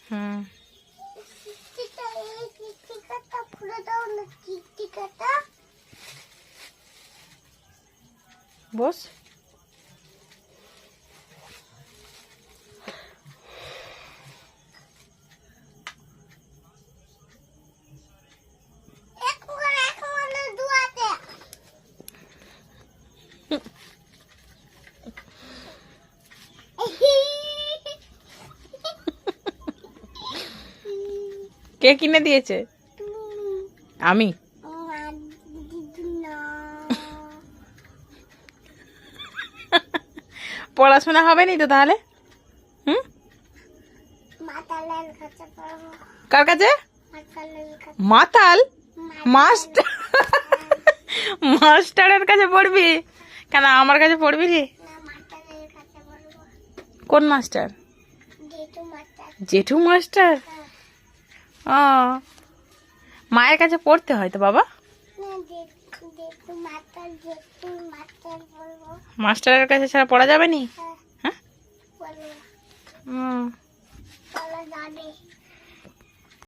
হুম বস। কে কিনে দিয়েছে? আমি। পড়াশোনা হবে নি তো তাহলে? হুম, কার কাছে? মাতাল মাস্টার। মাস্টারের কাছে পড়বি কেন? আমার কাছে পড়বি রে? কোন মাস্টার? জেঠু মাস্টার। ও, মায়ের কাছে পড়তে হয় তো বাবা। মাস্টারের কাছে ছাড়া পড়া যাবে নি? হ্যাঁ।